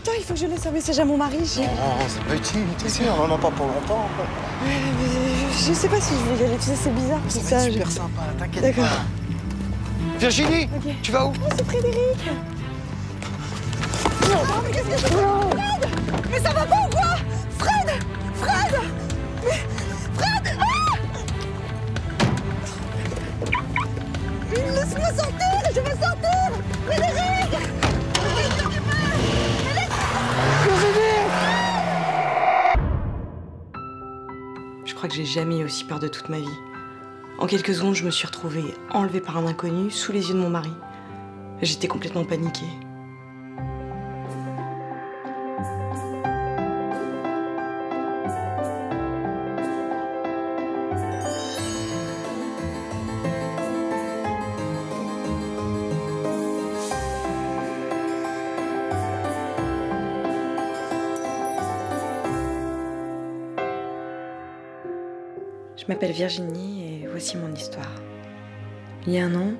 attends, il faut que je laisse un message à mon mari. Non, c'est pas utile, t'es sûr, vraiment pas pour longtemps. Je sais pas si je vais y aller, tu sais, c'est bizarre tout Ça ça. va être super sympa, t'inquiète D'accord. pas. Virginie, Ok. tu vas où? Oh, c'est Frédéric. Non, mais qu'est-ce que je fais? Fred! Mais ça va pas ou quoi? Fred! Fred! Mais... Fred! Ah! Laisse-moi sortir! Je veux sortir! Frédéric! Qu'est-ce que tu fais? Frédéric! Je crois que j'ai jamais eu aussi peur de toute ma vie. En quelques secondes, je me suis retrouvée enlevée par un inconnu sous les yeux de mon mari. J'étais complètement paniquée. Je m'appelle Virginie et voici mon histoire. Il y a un an,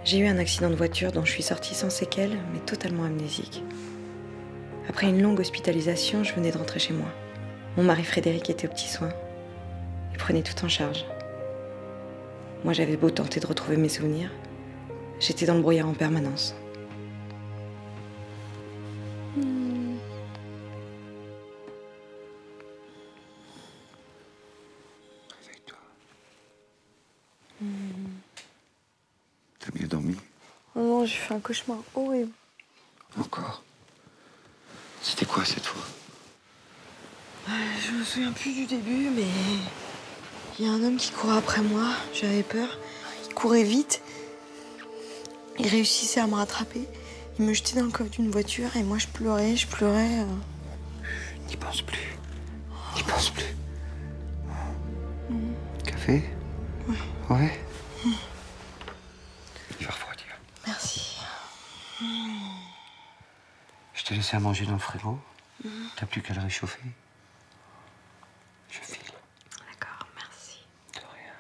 j'ai eu un accident de voiture dont je suis sortie sans séquelles, mais totalement amnésique. Après une longue hospitalisation, je venais de rentrer chez moi. Mon mari Frédéric était aux petits soins. Il prenait tout en charge. Moi, j'avais beau tenter de retrouver mes souvenirs, j'étais dans le brouillard en permanence. Réveille-toi. T'as bien dormi? Oh non, j'ai fait un cauchemar horrible. Encore? C'était quoi cette fois? Je me souviens plus du début, mais il y a un homme qui courait après moi. J'avais peur. Il courait vite. Il réussissait à me rattraper. Il me jetait dans le coffre d'une voiture et moi je pleurais, N'y pense plus. N'y pense plus. Café? Ouais. Ouais? Il va refroidir. Merci. Je t'ai laissé à manger dans le frigo. T'as plus qu'à le réchauffer. Je file. D'accord, merci. De rien.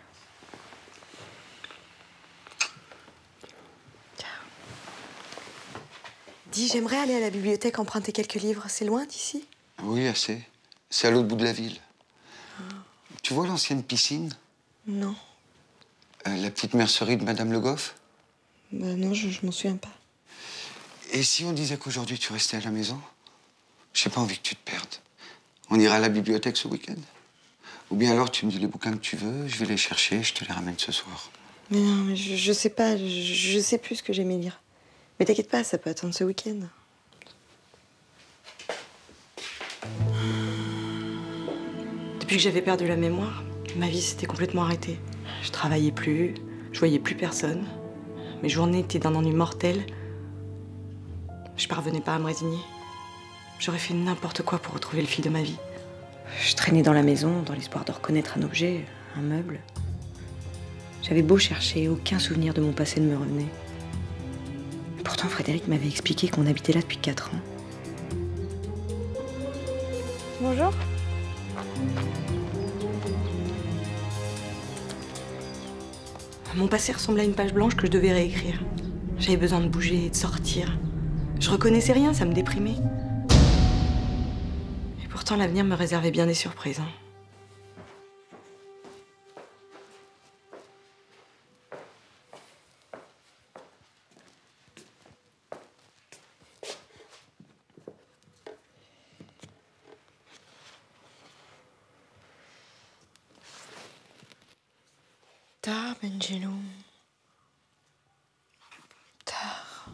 Dis, j'aimerais aller à la bibliothèque emprunter quelques livres. C'est loin d'ici? Oui, assez. C'est à l'autre bout de la ville. Tu vois l'ancienne piscine? Non. La petite mercerie de Madame Le Goff? Bah non, je m'en souviens pas. Et si on disait qu'aujourd'hui tu restais à la maison? J'ai pas envie que tu te perdes. On ira à la bibliothèque ce week-end. Ou bien alors tu me dis les bouquins que tu veux, je vais les chercher, je te les ramène ce soir. Mais non, mais je sais pas, je sais plus ce que j'aimais lire. Mais t'inquiète pas, ça peut attendre ce week-end. Depuis que j'avais perdu la mémoire, ma vie s'était complètement arrêtée. Je travaillais plus, je voyais plus personne. Mes journées étaient d'un ennui mortel. Je parvenais pas à me résigner. J'aurais fait n'importe quoi pour retrouver le fil de ma vie. Je traînais dans la maison dans l'espoir de reconnaître un objet, un meuble. J'avais beau chercher, aucun souvenir de mon passé ne me revenait. Pourtant, Frédéric m'avait expliqué qu'on habitait là depuis 4 ans. Bonjour. Mon passé ressemblait à une page blanche que je devais réécrire. J'avais besoin de bouger et de sortir. Je reconnaissais rien, ça me déprimait. Et pourtant, l'avenir me réservait bien des surprises. Tard, Benjelloun. Tard.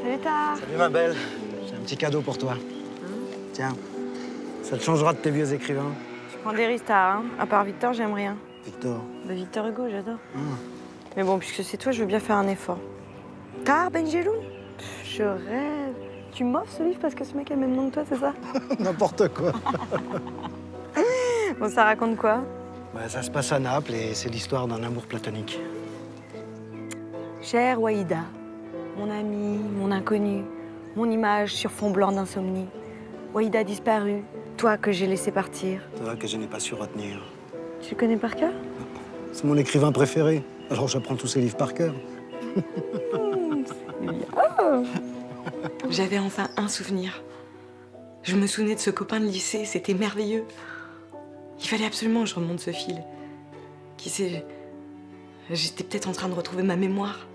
Salut, Tard. Salut ma belle, j'ai un petit cadeau pour toi. Tiens, ça te changera de tes vieux écrivains. Je prends des risques, Tard, hein. À part Victor, j'aime rien. Victor. Bah, Victor Hugo, j'adore. Mais bon, puisque c'est toi, je veux bien faire un effort. Tard, Benjelloun. Je rêve. Tu m'offres ce livre parce que ce mec a le même nom que toi, c'est ça? N'importe quoi. Bon, ça raconte quoi? Bah, ça se passe à Naples et c'est l'histoire d'un amour platonique. Chère Waïda, mon amie, mon inconnue, mon image sur fond blanc d'insomnie. Waïda disparue, toi que j'ai laissé partir. Toi que je n'ai pas su retenir. Tu le connais par cœur? C'est mon écrivain préféré, alors j'apprends tous ses livres par cœur. J'avais enfin un souvenir. Je me souvenais de ce copain de lycée, c'était merveilleux. Il fallait absolument que je remonte ce fil. Qui sait, j'étais peut-être en train de retrouver ma mémoire.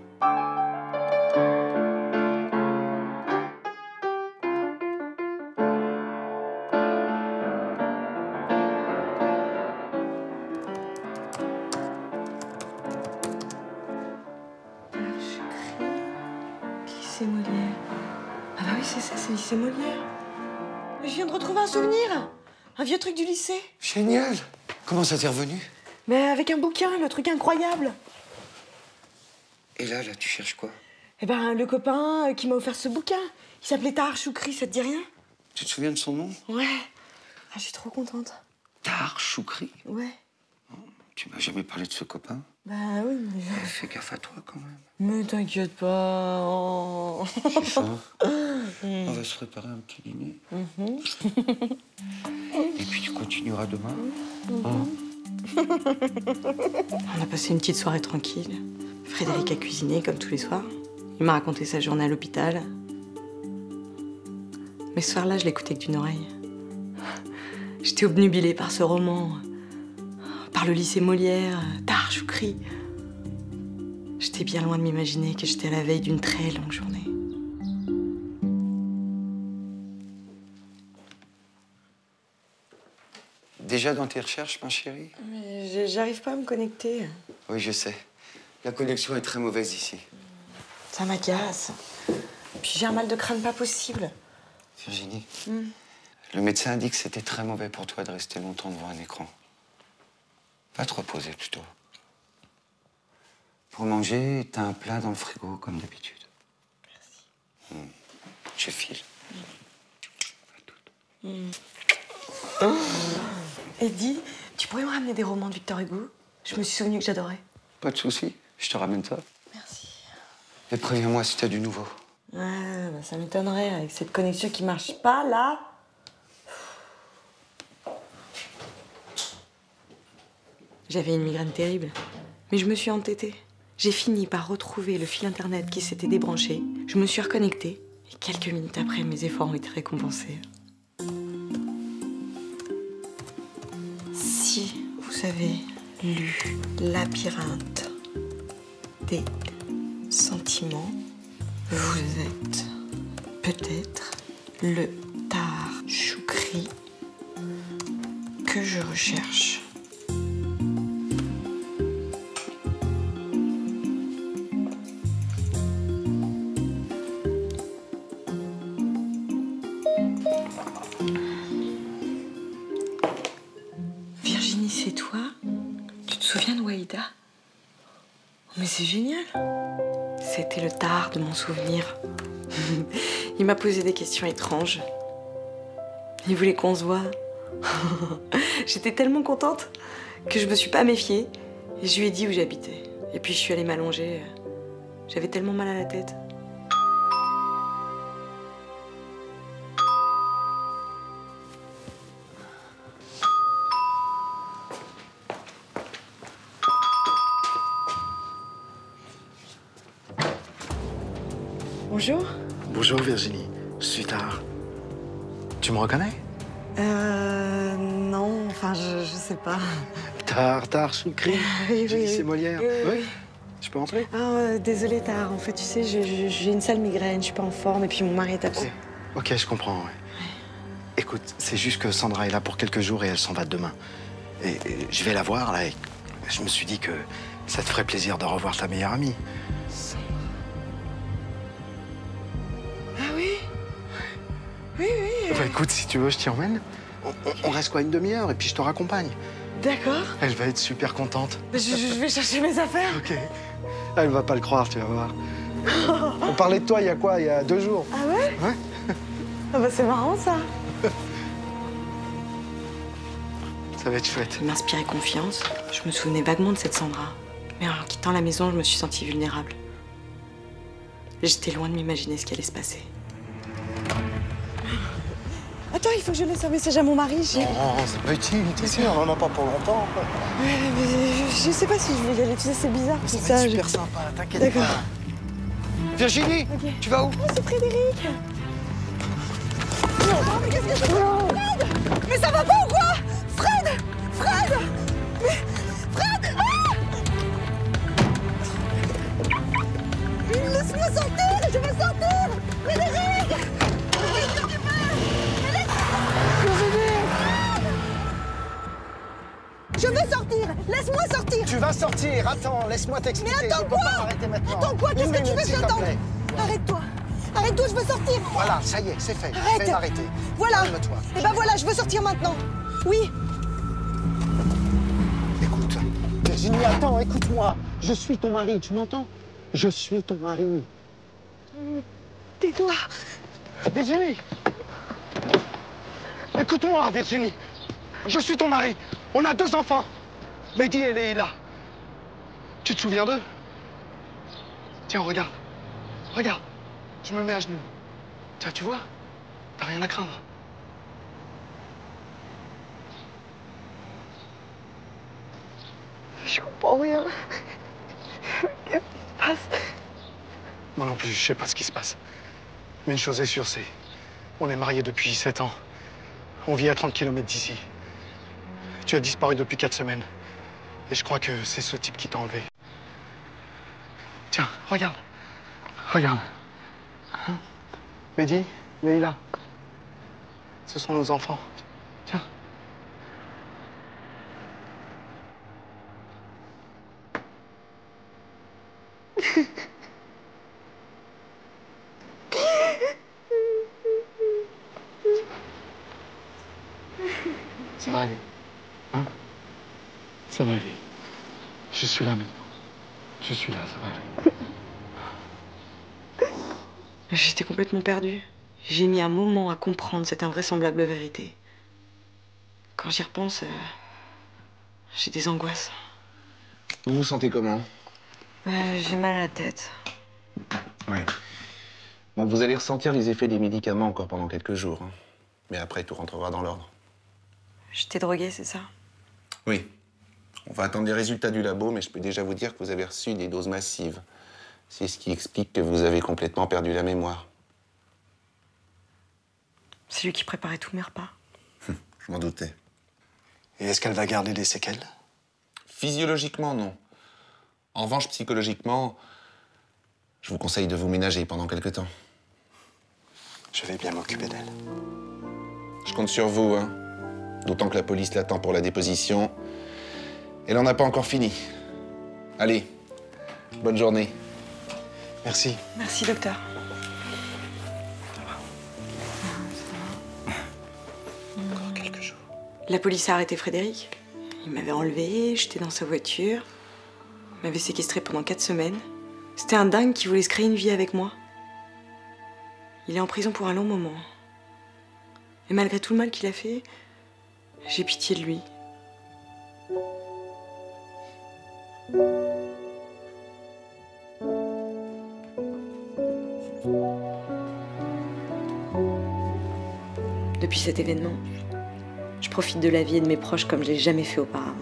Lycée Molière. Ah bah oui, c'est ça, c'est lycée Molière. Je viens de retrouver un souvenir. Un vieux truc du lycée. Génial! Comment ça t'est revenu? Mais avec un bouquin, le truc incroyable. Et là, tu cherches quoi? Eh ben, le copain qui m'a offert ce bouquin. Il s'appelait Tahar Choukri, ça te dit rien? Tu te souviens de son nom? Ouais. Ah, je suis trop contente. Tahar Choukri? Ouais. Tu m'as jamais parlé de ce copain? Bah oui, mais... Fais gaffe à toi, quand même. Mais t'inquiète pas. Oh. J'ai faim. On va se préparer un petit dîner. Et puis tu continueras demain. On a passé une petite soirée tranquille. Frédéric a cuisiné comme tous les soirs. Il m'a raconté sa journée à l'hôpital. Mais ce soir-là, je l'écoutais que d'une oreille. J'étais obnubilée par ce roman, par le lycée Molière, Tahar Choukri. J'étais bien loin de m'imaginer que j'étais à la veille d'une très longue journée. Déjà dans tes recherches, ma chérie? Mais j'arrive pas à me connecter. Oui, je sais. La connexion est très mauvaise ici. Ça m'agace. Puis j'ai un mal de crâne pas possible. Virginie, le médecin a dit que c'était très mauvais pour toi de rester longtemps devant un écran. Va te reposer plutôt. Pour manger, t'as un plat dans le frigo, comme d'habitude. Merci. Je file. Eddie, tu pourrais me ramener des romans de Victor Hugo? Je me suis souvenu que j'adorais. Pas de souci, je te ramène ça. Merci. Et préviens-moi si t'as du nouveau. Ouais, bah ça m'étonnerait avec cette connexion qui marche pas, là. J'avais une migraine terrible, mais je me suis entêtée. J'ai fini par retrouver le fil internet qui s'était débranché. Je me suis reconnectée et quelques minutes après, mes efforts ont été récompensés. Si vous avez lu Labyrinthe des sentiments, vous êtes peut-être le Tahar Choukri que je recherche. Virginie, c'est toi? Tu te souviens de Waïda? Mais c'est génial. C'était le Tahar de mon souvenir. Il m'a posé des questions étranges. Il voulait qu'on se voie. J'étais tellement contente que je me suis pas méfiée. Et je lui ai dit où j'habitais. Et puis je suis allée m'allonger. J'avais tellement mal à la tête. Bonjour. Bonjour Virginie, je suis Tahar. Tu me reconnais? Non, enfin, je sais pas. Tahar Choukri, Oui, du lycée oui. Molière. Oui. Je peux entrer? Ah, désolée, Tahar. En fait, tu sais, j'ai une sale migraine, je suis pas en forme, et puis mon mari est absent. Ok, je comprends, ouais. Écoute, c'est juste que Sandra est là pour quelques jours et elle s'en va demain. Et je vais la voir, là, et je me suis dit que ça te ferait plaisir de revoir ta meilleure amie. Ah oui? Oui. Bah, écoute, si tu veux, je t'y emmène. On reste quoi, une demi-heure, et puis je te raccompagne. D'accord. Elle va être super contente. Je vais chercher mes affaires. Ok. Elle va pas le croire, tu vas voir. On parlait de toi il y a quoi? Il y a 2 jours. Ah ouais? Ouais. Ah bah c'est marrant, ça. Ça va être chouette. Il m'inspirait confiance. Je me souvenais vaguement de cette Sandra. Mais en quittant la maison, je me suis sentie vulnérable. J'étais loin de m'imaginer ce qui allait se passer. Attends, il faut que je laisse un message à mon mari. Oh, c'est pas utile, t'es sûr, on en a pas pour longtemps. Ouais, mais je sais pas si je vais y aller, tu sais, c'est bizarre. Ça tout va être super sympa, t'inquiète D'accord. pas. Virginie, Ok. tu vas où? Oh, c'est Frédéric. Mais qu'est-ce que c'est? Fred! Mais ça va pas ou quoi? Fred! Fred! Mais... Fred! Ah! Laisse-moi sortir! Je veux sortir! Frédéric! Qu'est-ce que tu fais? Je veux sortir! Laisse-moi sortir! Tu vas sortir, attends, laisse-moi t'expliquer. Mais attends je peux quoi? pas m'arrêter maintenant. Attends quoi? Qu'est-ce que tu veux que j'attende? Arrête-toi! Arrête-toi, je veux sortir! Voilà, ça y est, c'est fait. Arrête. Je vais m'arrêter. Voilà! Calme-toi. Et ben voilà, je veux sortir maintenant! Oui! Écoute, Virginie, attends, écoute-moi. Je suis ton mari, tu m'entends? Je suis ton mari. Tais-toi! Virginie! Écoute-moi, Virginie. Je suis ton mari. On a 2 enfants. Mehdi et Leïla. Tu te souviens d'eux? Tiens, regarde. Regarde. Je me mets à genoux. Tiens, tu vois? T'as rien à craindre. Je comprends rien. Qu'est-ce qui se passe? Moi non plus, je sais pas ce qui se passe. Mais une chose est sûre, c'est... On est mariés depuis 7 ans. On vit à 30 km d'ici. Tu as disparu depuis 4 semaines. Et je crois que c'est ce type qui t'a enlevé. Tiens, regarde. Regarde. Hein? Mehdi, Leïla. Ce sont nos enfants. Tiens. Ça va aller. Hein? Ça va aller. Je suis là maintenant. Je suis là, ça va aller. J'étais complètement perdue. J'ai mis un moment à comprendre cette invraisemblable vérité. Quand j'y repense, j'ai des angoisses. Vous vous sentez comment? J'ai mal à la tête. Oui. Bon, vous allez ressentir les effets des médicaments encore pendant quelques jours. Hein. Mais après, tout rentrera dans l'ordre. J'étais droguée, c'est ça? Oui. On va attendre les résultats du labo, mais je peux déjà vous dire que vous avez reçu des doses massives. C'est ce qui explique que vous avez complètement perdu la mémoire. C'est lui qui préparait tous mes repas. Je m'en doutais. Et est-ce qu'elle va garder des séquelles? Physiologiquement, non. En revanche, psychologiquement, je vous conseille de vous ménager pendant quelque temps. Je vais bien m'occuper d'elle. Je compte sur vous, hein. D'autant que la police l'attend pour la déposition. Elle n'en a pas encore fini. Allez, bonne journée. Merci. Merci, docteur. Encore quelques jours. La police a arrêté Frédéric. Il m'avait enlevé, j'étais dans sa voiture. Il m'avait séquestré pendant 4 semaines. C'était un dingue qui voulait se créer une vie avec moi. Il est en prison pour un long moment. Et malgré tout le mal qu'il a fait, j'ai pitié de lui. Depuis cet événement, je profite de la vie et de mes proches comme je l'ai jamais fait auparavant.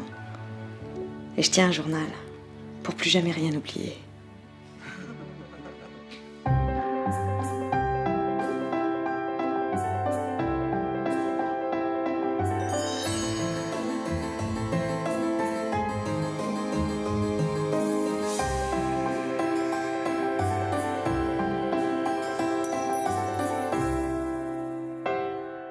Et je tiens un journal pour plus jamais rien oublier.